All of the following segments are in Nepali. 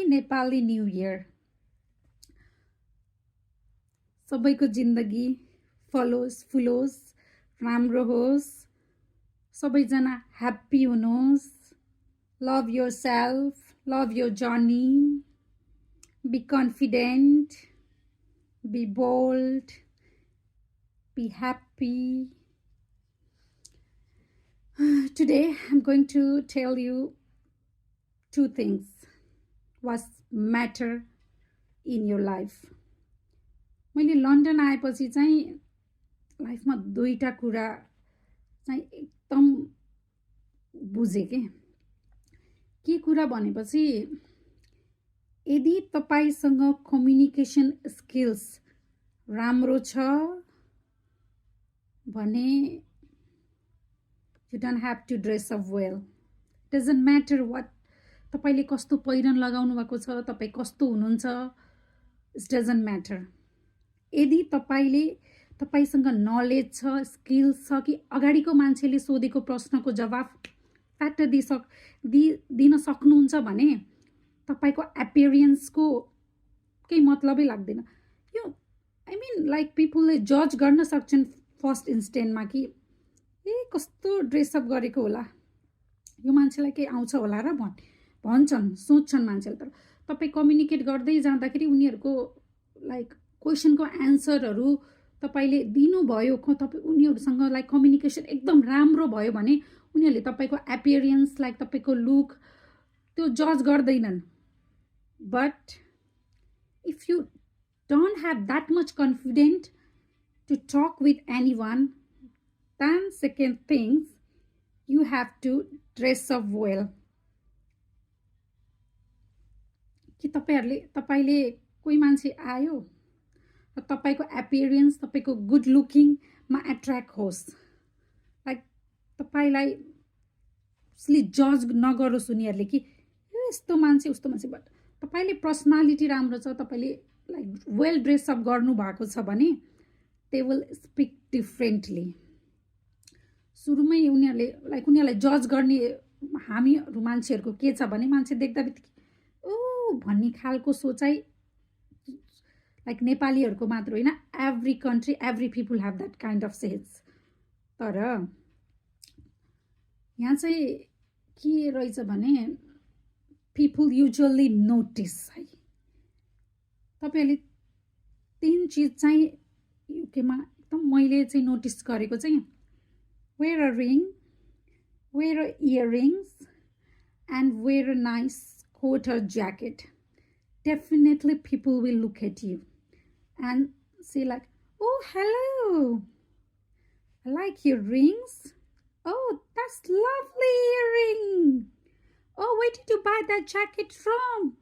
नेपाली न्यू इयर सबैको जिन्दगी फलोस् फुलोस् राम्रो होस् सबैजना ह्याप्पी हुनुहोस् love yourself love your journey be confident be bold be happy Today I'm going to tell you two things what matter in your life. मैले लन्डन आएपछि चाहिँ लाइफमा दुईटा कुरा चाहिँ एकदम बुझेँ के कुरा भनेपछि यदि तपाईसँग कम्युनिकेसन स्किल्स राम्रो छ भने you don't have to dress up well. It doesn't matter what तपाईले कस्तो पहिरन लगाउनु भएको छ तपाई कस्तो हुनुहुन्छ it doesn't matter. यदि तपाईसँग नलेज छ स्किल्स छ कि अगाडिको मान्छेले सोधेको प्रश्नको जवाफ फ्याट दिन सक्नुहुन्छ भने तपाईको एपियरेन्सको केही मतलबै लाग्दैन यो आई मिन लाइक पिपलले जज गर्न सक्छन् फर्स्ट इन्स्टेन्टमा कि कस्तो ड्रेसअप गरेको होला यो मान्छेलाई के आउँछ होला र भन्छन् सोच्छन् मान्छेले तर तपाई कम्युनिकेट गर्दै जाँदाखेरि उनीहरुको लाइक क्वेशनको आन्सरहरु तपाईले दिनुभयो तपाई उनीहरुसँग लाइक कम्युनिकेसन एकदम राम्रो भयो भने उनीहरुले तपाईको एपियरेन्स लाइक तपाईको लुक त्यो जज गर्दैनन् but if you don't have that much confident to talk with anyone then second things you have to dress up well कि तपाईले कोही मान्छे आयो र तपाईको एपियरेन्स तपाईको गुड लुकिङ मा एट्र्याक्ट होस् लाइक तपाईलाई उसले जज नगरोस् उनीहरुले कि यस्तो मान्छे उस्तो मान्छे बट तपाईले पर्सनालिटी राम्रो छ तपाईले लाइक वेल ड्रेस अप गर्नु भएको छ भने दे विल स्पीक डिफरेन्टली सुरुमै उनीहरुलाई जज गर्ने हामीहरु मान्छेहरुको के छ भने मान्छे देख्दा बित्तिकै ओ भन्ने खालको सोचाइ लाइक नेपालीहरुको मात्र हैन every country every people have that kind of sense तर यहाँ चाहिँ के रहेछ भने पिपल युजुअली नोटिस है तपाईहरुले तीन चीज चाहिँ युकेमा एकदम मैले चाहिँ नोटिस गरेको चाहिँ wear a ring, wear earrings, and wear a nice coat or jacket. Definitely people will look at you and say like, oh, hello. I like your rings. Oh, that's lovely earring. Oh, where did you buy that jacket from?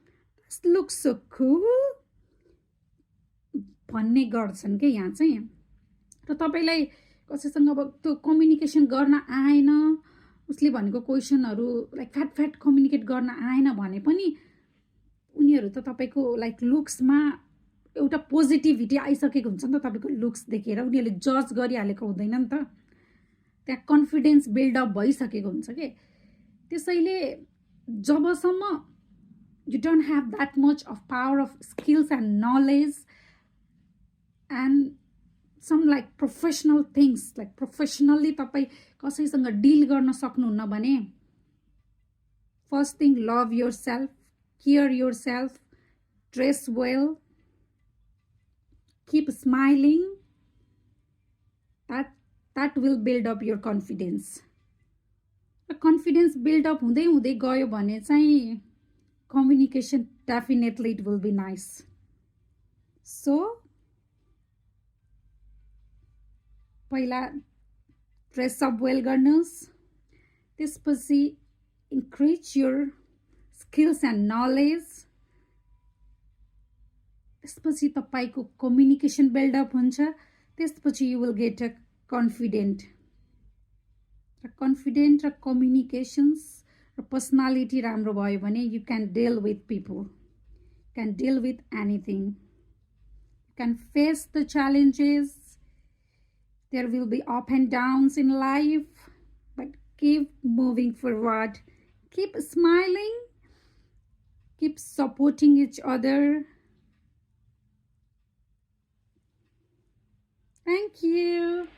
That looks so cool. भन्ने गर्छन् के यहाँ चाहिँ र तपाईलाई कसैसँग अब त्यो कम्युनिकेसन गर्न आएन उसले भनेको क्वेशनहरु लाइक फ्याट कम्युनिकेट गर्न आएन भने पनि उनीहरु त तपाईको लाइक लुक्समा एउटा पोजिटिभिटी आइसकेको हुन्छ नि त तपाईको लुक्स देखेर उनीहरुले जज गरिहालेको हुँदैन नि त त्यहाँ कन्फिडेन्स बिल्ड अप भइसकेको हुन्छ के त्यसैले जबसम्म you don't have that much of power of skills and knowledge and some like professional things like professionally तपाई कसैसँग डील गर्न सक्नुहुन्न भने first thing love yourself care yourself dress well keep smiling that will build up your confidence confidence build up हुँदै हुँदै गयो भने चाहिँ communication definitely it will be nice so पहिला ड्रेस अप वेल गर्नुस् त्यसपछि increase your skills and knowledge त्यसपछि तपाईको कम्युनिकेसन बिल्ड अप हुन्छ त्यसपछि you will get a confident र कम्युनिकेशन्स र पर्सनालिटी राम्रो भयो भने you can deal with people can deal with anything you can face the challenges there will be up and downs in life but keep moving forward keep smiling Keep supporting each other. Thank you.